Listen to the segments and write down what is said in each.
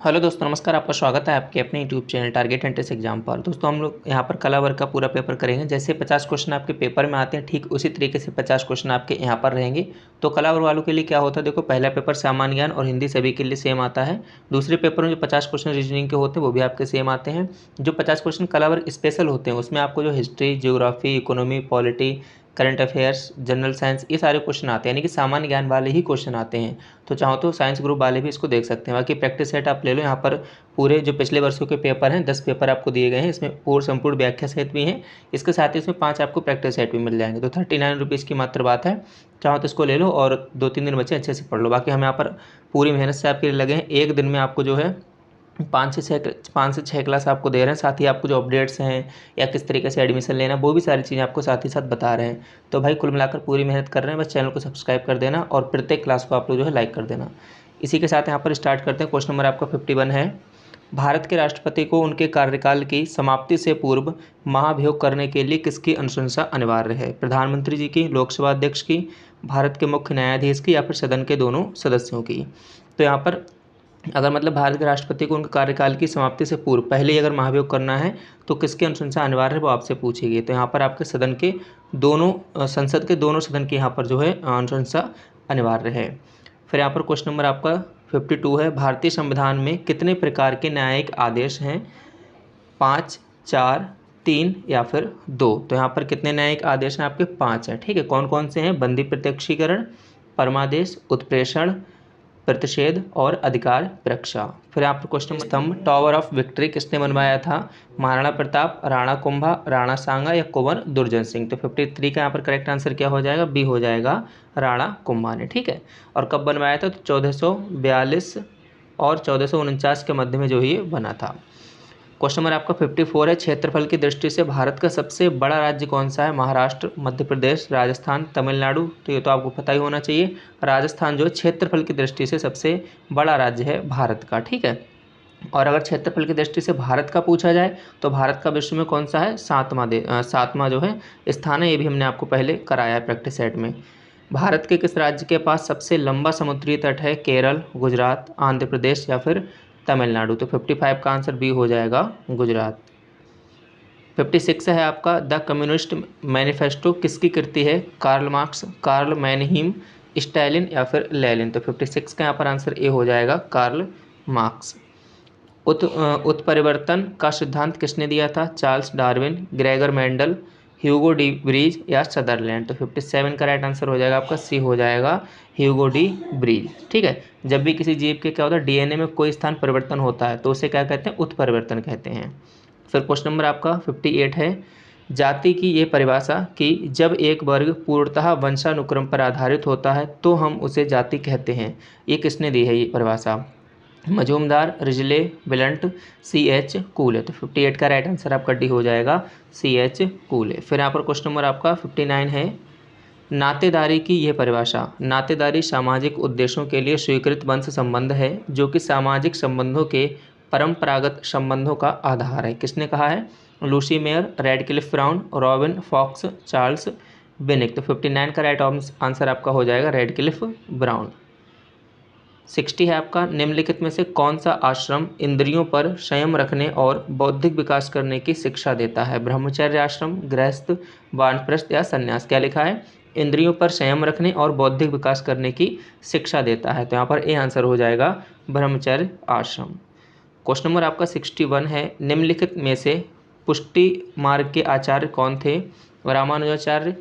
Hello दोस्तों, नमस्कार। आपका स्वागत है आपके अपने YouTube channel target entrance exam पर। दोस्तों, हम लोग यहाँ पर कला वर्ग का पूरा पेपर करेंगे। जैसे 50 क्वेश्चन आपके पेपर में आते हैं, ठीक उसी तरीके से 50 क्वेश्चन आपके यहाँ पर रहेंगे। तो कला वर्ग वालों के लिए क्या होता है, देखो, पहला पेपर सामान्य ज्ञान और हिंदी सभी के लिए सेम आता है। दूसरे पेपर में जो 50 क्वेश्चन रीजनिंग के होते हैं वो भी आपके सेम आते हैं। जो 50 क्वेश्चन कला वर्ग स्पेशल होते हैं उसमें आपको जो history, geography, economy, polity, current affairs, general science, ये सारे क्वेश्चन आते हैं, यानी कि सामान्य ज्ञान वाले ही क्वेश्चन आते हैं। तो चाहो तो साइंस ग्रुप वाले भी इसको देख सकते हैं। बाकी प्रैक्टिस सेट आप ले लो। यहाँ पर पूरे जो पिछले वर्षों के पेपर हैं 10 पेपर आपको दिए गए हैं। इसमें पूर्ण संपूर्ण व्याख्या सहित भी हैं। इसके साथ ही इसमें 5 आपको प्रैक्टिस सेट भी मिल जाएंगे। तो 39 रुपीज़ की मात्र बात है। चाहो तो इसको ले लो और 2-3 दिन बचे, अच्छे से पढ़ लो। बाकी हम यहाँ पर पूरी मेहनत से आपके लिए लगे हैं। एक दिन में आपको जो है 5 से 6 क्लास आपको दे रहे हैं। साथ ही आपको जो अपडेट्स हैं या किस तरीके से एडमिशन लेना, वो भी सारी चीज़ें आपको साथ ही साथ बता रहे हैं। तो भाई कुल मिलाकर पूरी मेहनत कर रहे हैं। बस चैनल को सब्सक्राइब कर देना और प्रत्येक क्लास को आप लोग जो है लाइक कर देना। इसी के साथ यहाँ पर स्टार्ट करते हैं। क्वेश्चन नंबर आपका 51 है। भारत के राष्ट्रपति को उनके कार्यकाल की समाप्ति से पूर्व महाभियोग करने के लिए किसकी अनुशंसा अनिवार्य है? प्रधानमंत्री जी की, लोकसभा अध्यक्ष की, भारत के मुख्य न्यायाधीश की, या फिर सदन के दोनों सदस्यों की? तो यहाँ पर अगर मतलब भारत के राष्ट्रपति को उनके कार्यकाल की समाप्ति से पूर्व पहले ही अगर महाभियोग करना है तो किसकी अनुशंसा अनिवार्य है, वो आपसे पूछेगी। तो यहाँ पर आपके सदन के दोनों संसद के दोनों सदन की यहाँ पर जो है अनुशंसा अनिवार्य है। फिर यहाँ पर क्वेश्चन नंबर आपका 52 है। भारतीय संविधान में कितने प्रकार के न्यायिक आदेश हैं? 5, 4, 3 या फिर 2? तो यहाँ पर कितने न्यायिक आदेश हैं आपके? 5 हैं। ठीक है, कौन कौन से हैं? बंदी प्रत्यक्षीकरण, परमादेश, उत्प्रेषण, प्रतिषेध और अधिकार परीक्षा। फिर यहाँ पर क्वेश्चन स्तंभ टावर ऑफ विक्ट्री किसने बनवाया था? महाराणा प्रताप, राणा कुंभा, राणा सांगा या कुंवर दुर्जन सिंह? तो 53 का यहाँ पर करेक्ट आंसर क्या हो जाएगा? बी हो जाएगा, राणा कुंभा ने। ठीक है, और कब बनवाया था? तो 1442 और 1449 के मध्य में जो ये बना था। क्वेश्चन नंबर आपका 54 है। क्षेत्रफल की दृष्टि से भारत का सबसे बड़ा राज्य कौन सा है? महाराष्ट्र, मध्य प्रदेश, राजस्थान, तमिलनाडु? तो ये तो आपको पता ही होना चाहिए। राजस्थान जो है क्षेत्रफल की दृष्टि से सबसे बड़ा राज्य है भारत का। ठीक है, और अगर क्षेत्रफल की दृष्टि से भारत का पूछा जाए तो भारत का विश्व में कौन सा है? सातवां जो है स्थान है। ये भी हमने आपको पहले कराया है प्रैक्टिस सेट में। भारत के किस राज्य के पास सबसे लंबा समुद्री तट है? केरल, गुजरात, आंध्र प्रदेश या फिर तमिलनाडु? तो 55 का आंसर बी हो जाएगा, गुजरात। 56 है आपका। द कम्युनिस्ट मैनिफेस्टो किसकी कृति है? कार्ल मार्क्स, कार्ल मैनहीम, स्टालिन या फिर लेनिन? तो 56 का यहाँ पर आंसर ए हो जाएगा, कार्ल मार्क्स। उत्परिवर्तन का सिद्धांत किसने दिया था? Charles Darwin, Gregor Mendel, Hugo de Vries या सदरलैंड? तो 57 का राइट आंसर हो जाएगा आपका सी हो जाएगा, ह्यूगो डी ब्रीज। ठीक है, जब भी किसी जीव के क्या होता है, डीएनए में कोई स्थान परिवर्तन होता है तो उसे क्या कहते हैं? उत्परिवर्तन कहते हैं। फिर क्वेश्चन नंबर आपका 58 है। जाति की ये परिभाषा कि जब एक वर्ग पूर्णतः वंशानुक्रम पर आधारित होता है तो हम उसे जाति कहते हैं, ये किसने दी है ये परिभाषा? Majumdar, Risley, बिलंट, CH कूले? तो 58 का राइट आंसर आपका डी हो जाएगा, CH कूले। फिर यहाँ पर क्वेश्चन नंबर आपका 59 है। नातेदारी की यह परिभाषा। नातेदारी सामाजिक उद्देश्यों के लिए स्वीकृत वंश संबंध है जो कि सामाजिक संबंधों के परंपरागत संबंधों का आधार है। किसने कहा है? Lucy Mair, Radcliffe Brown, Robin Fox, Charles Winick? तो 59 का राइट आंसर आपका हो जाएगा, रेडक्लिफ ब्राउन। 60 है आपका। निम्नलिखित में से कौन सा आश्रम इंद्रियों पर संयम रखने और बौद्धिक विकास करने की शिक्षा देता है? ब्रह्मचर्य आश्रम, गृहस्थ, वानप्रस्थ या संन्यास? क्या लिखा है? इंद्रियों पर संयम रखने और बौद्धिक विकास करने की शिक्षा देता है। तो यहाँ पर ए आंसर हो जाएगा, ब्रह्मचर्य आश्रम। क्वेश्चन नंबर आपका 61 है। निम्नलिखित में से पुष्टि मार्ग के आचार्य कौन थे? रामानुजाचार्य,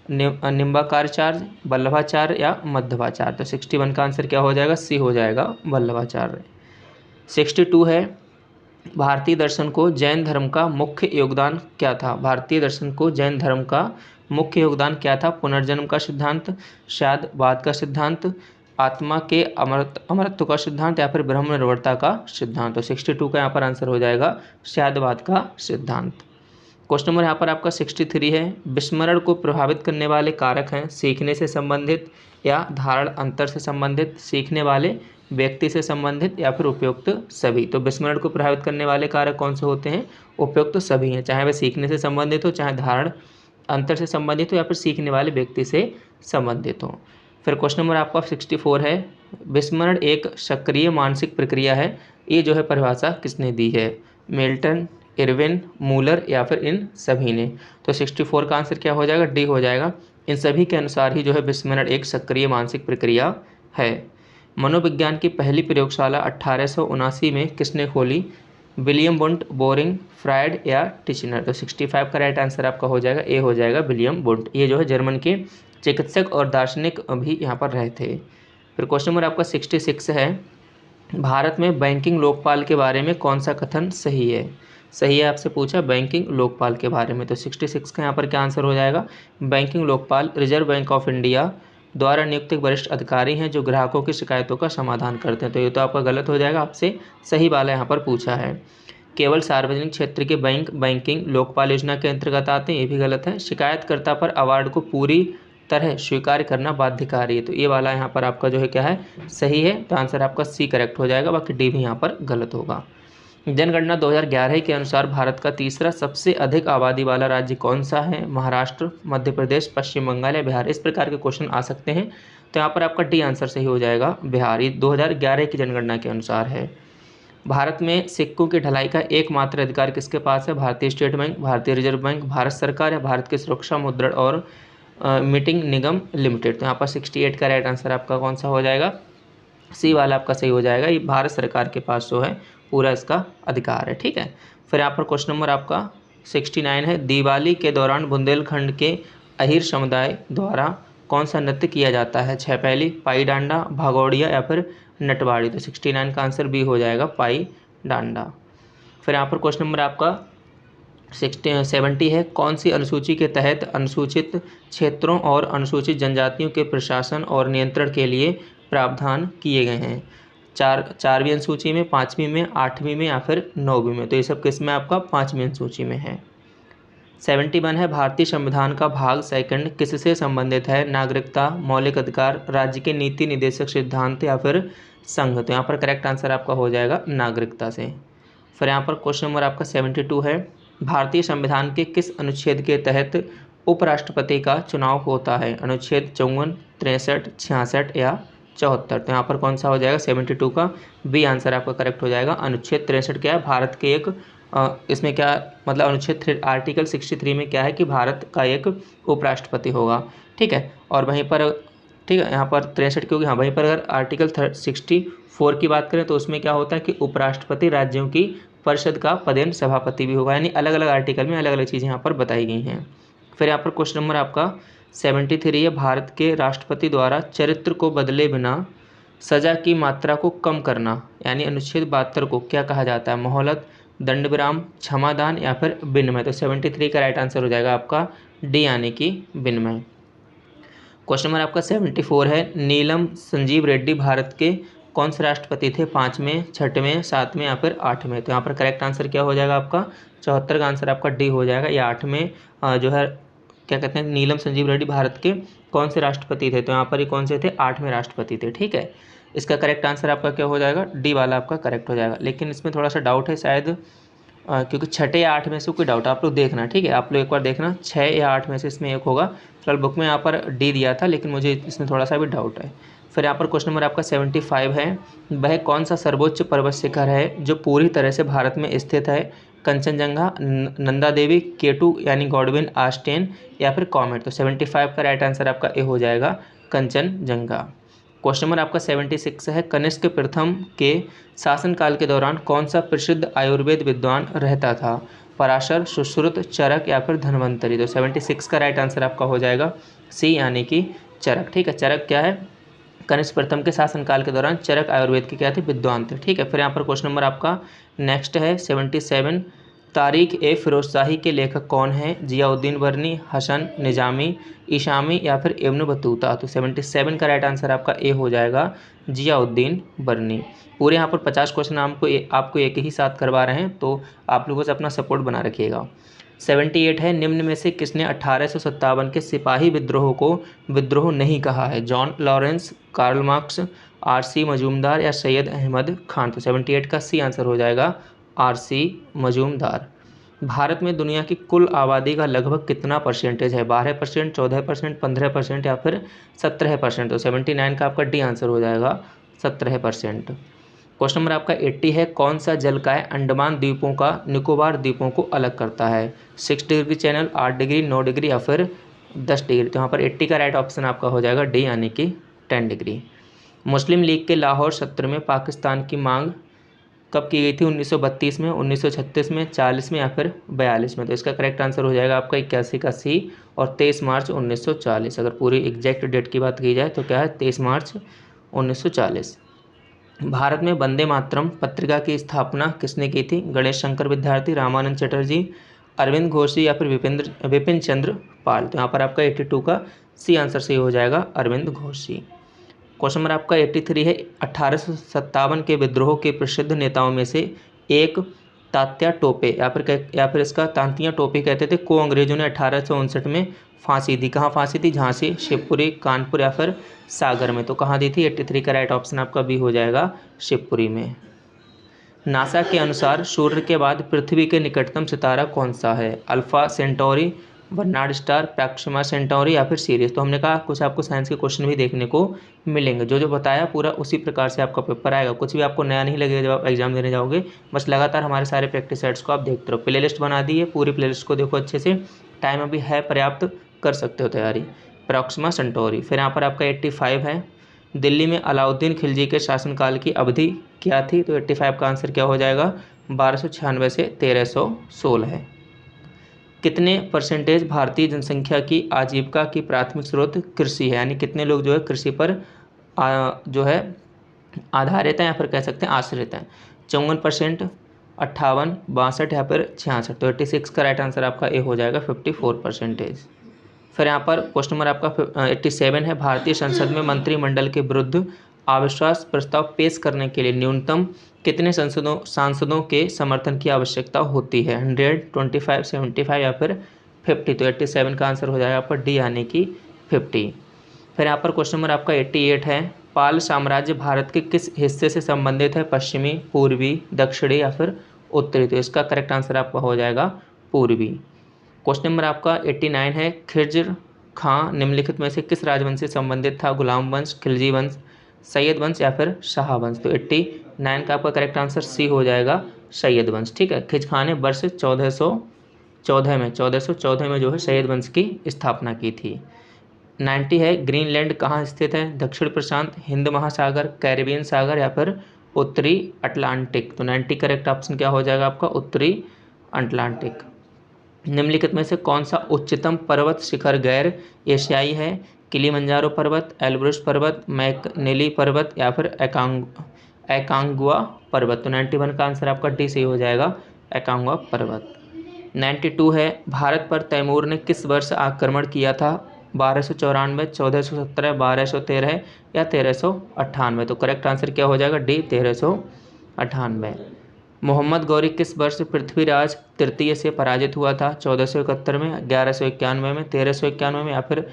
निम्बाकारचार्य, वल्लभाचार्य या मध्वाचार्य? तो 61 का आंसर क्या हो जाएगा? सी हो जाएगा, वल्लभाचार्य। 62 है। भारतीय दर्शन को जैन धर्म का मुख्य योगदान क्या था? भारतीय दर्शन को जैन धर्म का मुख्य योगदान क्या था? पुनर्जन्म का सिद्धांत, शादवाद का सिद्धांत, आत्मा के अमरत्व का सिद्धांत या फिर ब्रह्म निर्भरता का सिद्धांत? तो 62 का यहाँ पर आंसर हो जाएगा, शादवाद का सिद्धांत। क्वेश्चन नंबर यहाँ पर आपका 63 है। विस्मरण को प्रभावित करने वाले कारक हैं? सीखने से संबंधित या धारण अंतर से संबंधित, सीखने वाले व्यक्ति से संबंधित या फिर उपयुक्त सभी? तो विस्मरण को प्रभावित करने वाले कारक कौन से होते हैं? उपयुक्त सभी हैं, चाहे वह सीखने से संबंधित हो, चाहे धारण अंतर से संबंधित हो या फिर सीखने वाले व्यक्ति से संबंधित हो। फिर क्वेश्चन नंबर आपका 64 है। विस्मरण एक सक्रिय मानसिक प्रक्रिया है ये जो है परिभाषा किसने दी है, मिल्टन, इरविन, मूलर या फिर इन सभी ने। तो 64 का आंसर क्या हो जाएगा, डी हो जाएगा। इन सभी के अनुसार ही जो है विस्मरण एक सक्रिय मानसिक प्रक्रिया है। मनोविज्ञान की पहली प्रयोगशाला 1879 में किसने खोली, विलियम वुंट, बोरिंग, फ्रायड या टिचनर। तो 65 का राइट आंसर आपका हो जाएगा, ए हो जाएगा, विलियम वुंट। ये जो है जर्मन के चिकित्सक और दार्शनिक भी यहाँ पर रहे थे। फिर क्वेश्चन नंबर आपका 66 है, भारत में बैंकिंग लोकपाल के बारे में कौन सा कथन सही है। सही है आपसे पूछा बैंकिंग लोकपाल के बारे में, तो 66 का यहाँ पर क्या आंसर हो जाएगा, banking Lokpal reserve bank of India द्वारा नियुक्त एक वरिष्ठ अधिकारी हैं जो ग्राहकों की शिकायतों का समाधान करते हैं। तो ये तो आपका गलत हो जाएगा, आपसे सही वाला यहाँ पर पूछा है। केवल सार्वजनिक क्षेत्र के बैंक बैंकिंग लोकपाल योजना के अंतर्गत आते हैं, ये भी गलत है। शिकायतकर्ता पर अवार्ड को पूरी तरह स्वीकार करना बाध्यकारी है, तो ये वाला यहाँ पर आपका जो है क्या है, सही है। तो आंसर आपका सी करेक्ट हो जाएगा, बाकी डी भी यहाँ पर गलत होगा। जनगणना 2011 के अनुसार भारत का तीसरा सबसे अधिक आबादी वाला राज्य कौन सा है, महाराष्ट्र, मध्य प्रदेश, पश्चिम बंगाल या बिहार। इस प्रकार के क्वेश्चन आ सकते हैं, तो यहाँ पर आपका डी आंसर सही हो जाएगा, बिहार। ये 2011 की जनगणना के अनुसार है। भारत में सिक्कों की ढलाई का एकमात्र अधिकार किसके पास है, भारतीय स्टेट बैंक, भारतीय रिजर्व बैंक, भारत सरकार या भारत के सुरक्षा मुद्रण और मीटिंग निगम लिमिटेड। तो यहाँ पर 68 का राइट आंसर आपका कौन सा हो जाएगा, सी वाला आपका सही हो जाएगा। ये भारत सरकार के पास जो है पूरा इसका अधिकार है, ठीक है। फिर यहाँ पर क्वेश्चन नंबर आपका 69 है, दिवाली के दौरान बुंदेलखंड के अहीर समुदाय द्वारा कौन सा नृत्य किया जाता है, छह पहली, पाई डांडा, भागौड़िया या फिर नटवाड़ी। तो 69 का आंसर बी हो जाएगा, पाई डांडा। फिर यहाँ पर क्वेश्चन नंबर आपका 70 है, कौन सी अनुसूची के तहत अनुसूचित क्षेत्रों और अनुसूचित जनजातियों के प्रशासन और नियंत्रण के लिए प्रावधान किए गए हैं, चारवीं अनुसूची में, पाँचवीं में, आठवीं में या फिर नौवीं में। तो ये सब किस में आपका पाँचवीं अनुसूची में है। 71 है, भारतीय संविधान का भाग सेकंड किससे संबंधित है, नागरिकता, मौलिक अधिकार, राज्य के नीति निदेशक सिद्धांत या फिर संघ। तो यहाँ पर करेक्ट आंसर आपका हो जाएगा नागरिकता से। फिर यहाँ पर क्वेश्चन नंबर आपका 72 है, भारतीय संविधान के किस अनुच्छेद के तहत उपराष्ट्रपति का चुनाव होता है, अनुच्छेद 54, 63, 66 या 74। तो यहाँ पर कौन सा हो जाएगा, 72 का बी आंसर आपका करेक्ट हो जाएगा। अनुच्छेद 63 क्या है, भारत के एक इसमें क्या मतलब आर्टिकल 63 में क्या है कि भारत का एक उपराष्ट्रपति होगा, ठीक है। और वहीं पर ठीक है यहाँ पर 63 क्योंकि हाँ वहीं पर अगर आर्टिकल 64 की बात करें तो उसमें क्या होता है कि उपराष्ट्रपति राज्यों की परिषद का पदेन सभापति भी होगा, यानी अलग अलग आर्टिकल में अलग अलग चीज़ें यहाँ पर बताई गई हैं। फिर यहाँ पर क्वेश्चन नंबर आपका 73 है, भारत के राष्ट्रपति द्वारा चरित्र को बदले बिना सजा की मात्रा को कम करना यानी अनुच्छेद 72 को क्या कहा जाता है, मोहलत, दंड विराम, क्षमादान या फिर विनिमय। तो 73 का राइट आंसर हो जाएगा आपका डी यानी कि विनिमय। क्वेश्चन नंबर आपका 74 है, नीलम संजीव रेड्डी भारत के कौन से राष्ट्रपति थे, पाँचवें, छठवें, सातवें या फिर आठवें। तो यहाँ पर करेक्ट आंसर क्या हो जाएगा आपका 74 का आंसर आपका डी हो जाएगा, या आठवें जो है क्या कहते हैं, नीलम संजीव रेड्डी भारत के कौन से राष्ट्रपति थे। तो यहाँ पर ये कौन से थे, आठवें राष्ट्रपति थे, ठीक है। इसका करेक्ट आंसर आपका क्या हो जाएगा, डी वाला आपका करेक्ट हो जाएगा। लेकिन इसमें थोड़ा सा डाउट है शायद क्योंकि 6 या 8 में से कोई डाउट आप लोग देखना, ठीक है। आप लोग एक बार देखना 6 या 8 में से इसमें एक होगा। फिलहाल बुक में यहाँ पर डी दिया था लेकिन मुझे इसमें थोड़ा सा भी डाउट है। फिर यहाँ पर क्वेश्चन नंबर आपका 75 है, वह कौन सा सर्वोच्च पर्वत शिखर है जो पूरी तरह से भारत में स्थित है, कंचनजंगा, नंदा देवी, केटू यानी गॉडविन आस्टेन या फिर कॉमेट। तो 75 का राइट आंसर आपका ए हो जाएगा, कंचनजंगा। क्वेश्चन नंबर आपका 76 है, कनिष्क प्रथम के शासनकाल के दौरान कौन सा प्रसिद्ध आयुर्वेद विद्वान रहता था, पराशर, सुश्रुत, चरक या फिर धन्वंतरी। तो 76 का राइट आंसर आपका हो जाएगा सी यानी कि चरक, ठीक है। चरक क्या है, कनिष्क प्रथम के शासनकाल के दौरान चरक आयुर्वेद के क्या थे, विद्वान थे, ठीक है। फिर यहाँ पर क्वेश्चन नंबर आपका नेक्स्ट है 77, तारीख ए फिरोजशाही के लेखक कौन हैं, जियाउद्दीन वर्नी, हसन निजामी, ईशामी या फिर इब्न बतूता। तो 77 का राइट आंसर आपका ए हो जाएगा, जियाउद्दीन वर्नी। पूरे यहाँ पर 50 क्वेश्चन आपको एक ही साथ करवा रहे हैं, तो आप लोगों से अपना सपोर्ट बना रखिएगा। 78 है, निम्न में से किसने 1857 के सिपाही विद्रोह को विद्रोह नहीं कहा है, John Lawrence, Karl Marx, RC Majumdar या सैयद अहमद खान। तो 78 का सी आंसर हो जाएगा आरसी मजूमदार। भारत में दुनिया की कुल आबादी का लगभग कितना परसेंटेज है, 12%, 14%, 15% या फिर 17%। तो 79 का आपका डी आंसर हो जाएगा 17%। क्वेश्चन नंबर आपका 80 है, कौन सा जलकाय अंडमान द्वीपों का निकोबार द्वीपों को अलग करता है? 6 डिग्री चैनल, 8 डिग्री, 9 डिग्री या फिर 10 डिग्री। तो यहाँ पर 80 का राइट ऑप्शन आपका हो जाएगा डी, यानी कि 10 डिग्री। मुस्लिम लीग के लाहौर सत्र में पाकिस्तान की मांग कब की गई थी? 1932 में, 1936 में, 40 में या फिर 42 में। तो इसका करेक्ट आंसर हो जाएगा आपका 81 का सी और 23 मार्च 1940। अगर पूरी एग्जैक्ट डेट की बात की जाए तो क्या है? 23 मार्च 1940। भारत में वंदे मातरम पत्रिका की स्थापना किसने की थी? गणेश शंकर विद्यार्थी, रामानंद चटर्जी, अरविंद घोष या फिर विपिन चंद्र पाल। तो यहाँ पर आपका 82 का सी आंसर सही हो जाएगा, अरविंद घोष। क्वेश्चन नंबर आपका 83 है, 1857 के विद्रोह के प्रसिद्ध नेताओं में से एक तात्या टोपे या फिर इसका तांतिया टोपे कहते थे, को अंग्रेजों ने 1859 में फांसी दी। कहाँ फांसी दी? झांसी, शिवपुरी, कानपुर या फिर सागर में। तो कहाँ दी थी? 83 का राइट ऑप्शन आपका बी हो जाएगा, शिवपुरी में। नासा के अनुसार सूर्य के बाद पृथ्वी के निकटतम सितारा कौन सा है? Alpha Centauri, Barnard star, Proxima Centauri या फिर सीरियस। तो हमने कहा कुछ आपको साइंस के क्वेश्चन भी देखने को मिलेंगे, जो जो बताया पूरा उसी प्रकार से आपका पेपर आएगा, कुछ भी आपको नया नहीं लगेगा जब आप एग्जाम देने जाओगे। बस लगातार हमारे सारे प्रैक्टिस सेट्स को आप देखते रहो। प्ले लिस्ट बना दी है, पूरी प्ले लिस्ट को देखो अच्छे से, टाइम अभी है पर्याप्त, कर सकते हो तैयारी। Proxima Centauri. फिर यहाँ पर आपका 85 है, दिल्ली में अलाउद्दीन खिलजी के शासनकाल की अवधि क्या थी? तो 85 का आंसर क्या हो जाएगा? 1296 से 1316 है। कितने परसेंटेज भारतीय जनसंख्या की आजीविका की प्राथमिक स्रोत कृषि है? यानी कितने लोग जो है कृषि पर जो है आधारित हैं या फिर कह सकते हैं आश्रित हैं? 54%, 58, 62 या फिर 66। तो 86 का राइट आंसर आपका ए हो जाएगा, 54%। फिर यहाँ पर क्वेश्चन नंबर आपका 87 है, भारतीय संसद में मंत्रिमंडल के विरुद्ध अविश्वास प्रस्ताव पेश करने के लिए न्यूनतम कितने सांसदों के समर्थन की आवश्यकता होती है? 100, 25, 75 या फिर 50। तो 87 का आंसर हो जाएगा आपका डी, यानी कि 50। फिर यहाँ पर क्वेश्चन नंबर आपका 88 है, पाल साम्राज्य भारत के किस हिस्से से संबंधित है? पश्चिमी, पूर्वी, दक्षिणी या फिर उत्तरी। तो इसका करेक्ट आंसर आपका हो जाएगा पूर्वी। क्वेश्चन नंबर आपका 89 है, खिज्र खां निम्नलिखित में से किस राजवंश से संबंधित था? गुलाम वंश, खिलजी वंश, सैयद वंश या फिर शाह वंश। तो 89 का आपका करेक्ट आंसर सी हो जाएगा, सैयद वंश। ठीक है, खिज खां ने वर्ष 1414 में जो है सैयद वंश की स्थापना की थी। 90 है, ग्रीनलैंड कहाँ स्थित है? दक्षिण प्रशांत, हिंद महासागर, कैरिबियन सागर या फिर उत्तरी अटलांटिक। तो 90 करेक्ट ऑप्शन क्या हो जाएगा आपका? उत्तरी अटलांटिक। निम्नलिखित में से कौन सा उच्चतम पर्वत शिखर गैर एशियाई है? किलिमंजारो पर्वत, एल्ब्रुस पर्वत, मैकनेली पर्वत या फिर एकांगुआ पर्वत। तो 91 का आंसर आपका डी सही हो जाएगा, एकांगुआ पर्वत। 92 है, भारत पर तैमूर ने किस वर्ष आक्रमण किया था? 1294, 1417, 1213 या 1398। तो करेक्ट आंसर क्या हो जाएगा? डी, 1398। मोहम्मद गौरी किस वर्ष पृथ्वीराज तृतीय से पराजित हुआ था? 1471 में, 1191 में, 1391 में या फिर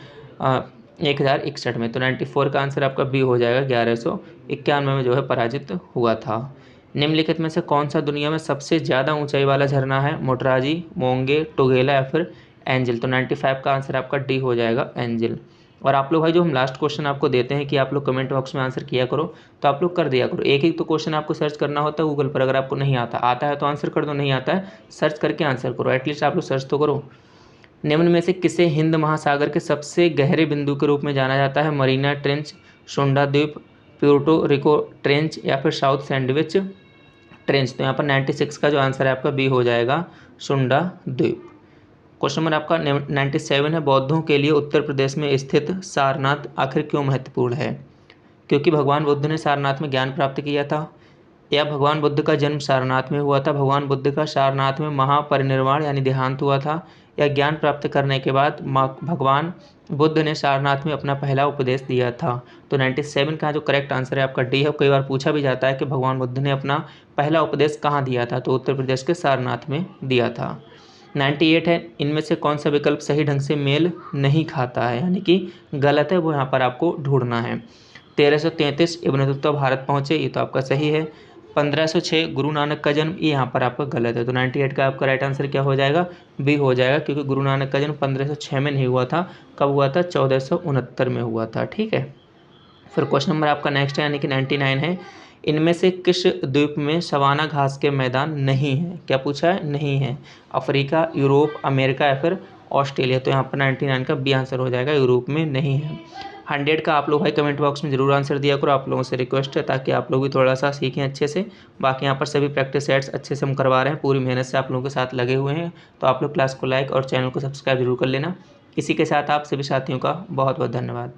1061 में। तो 94 का आंसर आपका बी हो जाएगा, 1191 में जो है पराजित हुआ था। निम्नलिखित में से कौन सा दुनिया में सबसे ज़्यादा ऊंचाई वाला झरना है? मोटराजी, मोंगे, टुगेला या फिर एंजल। तो 95 का आंसर आपका डी हो जाएगा, एंजल। और आप लोग भाई जो हम लास्ट क्वेश्चन आपको देते हैं कि आप लोग कमेंट बॉक्स में आंसर किया करो, तो आप लोग कर दिया करो। एक एक तो क्वेश्चन आपको सर्च करना होता है गूगल पर, अगर आपको नहीं आता है तो आंसर कर दो, नहीं आता है सर्च करके आंसर करो, एटलीस्ट आप लोग सर्च तो करो। निम्न में से किसे हिंद महासागर के सबसे गहरे बिंदु के रूप में जाना जाता है? मरीना ट्रेंच, सुंडा द्वीप, प्यूर्टो रिको ट्रेंच या फिर साउथ सैंडविच ट्रेंच। तो यहाँ पर 96 का जो आंसर है आपका बी हो जाएगा, सुंडा द्वीप। क्वेश्चन नंबर आपका 97 है, बौद्धों के लिए उत्तर प्रदेश में स्थित सारनाथ आखिर क्यों महत्वपूर्ण है? क्योंकि भगवान बुद्ध ने सारनाथ में ज्ञान प्राप्त किया था, या भगवान बुद्ध का जन्म सारनाथ में हुआ था, भगवान बुद्ध का सारनाथ में महापरिनिर्वाण यानी देहांत हुआ था, या ज्ञान प्राप्त करने के बाद भगवान बुद्ध ने सारनाथ में अपना पहला उपदेश दिया था। तो 97 का जो करेक्ट आंसर है आपका डी है। कई बार पूछा भी जाता है कि भगवान बुद्ध ने अपना पहला उपदेश कहाँ दिया था? तो उत्तर प्रदेश के सारनाथ में दिया था। 98 है, इनमें से कौन सा विकल्प सही ढंग से मेल नहीं खाता है, यानी कि गलत है, वो यहाँ पर आपको ढूंढना है। 1333 इब्न बतूता भारत पहुँचे, ये तो आपका सही है। 1506 गुरु नानक का जन्म, ये यहाँ पर आपका गलत है। तो 98 का आपका राइट आंसर क्या हो जाएगा? बी हो जाएगा, क्योंकि गुरु नानक का जन्म 1506 में नहीं हुआ था। कब हुआ था? 1469 में हुआ था। ठीक है, फिर क्वेश्चन नंबर आपका नेक्स्ट है, यानी कि 99 है, इनमें से किस द्वीप में सवाना घास के मैदान नहीं है? क्या पूछा है? नहीं है। अफ्रीका, यूरोप, अमेरिका या फिर ऑस्ट्रेलिया। तो यहाँ पर 99 का बी आंसर हो जाएगा, यूरोप में नहीं है। 100 का आप लोग भाई कमेंट बॉक्स में ज़रूर आंसर दिया करो, आप लोगों से रिक्वेस्ट है, ताकि आप लोग भी थोड़ा सा सीखें अच्छे से। बाकी यहाँ पर सभी प्रैक्टिस सेट्स अच्छे से हम करवा रहे हैं, पूरी मेहनत से आप लोगों के साथ लगे हुए हैं। तो आप लोग क्लास को लाइक और चैनल को सब्सक्राइब जरूर कर लेना। इसी के साथ आप सभी साथियों का बहुत बहुत धन्यवाद।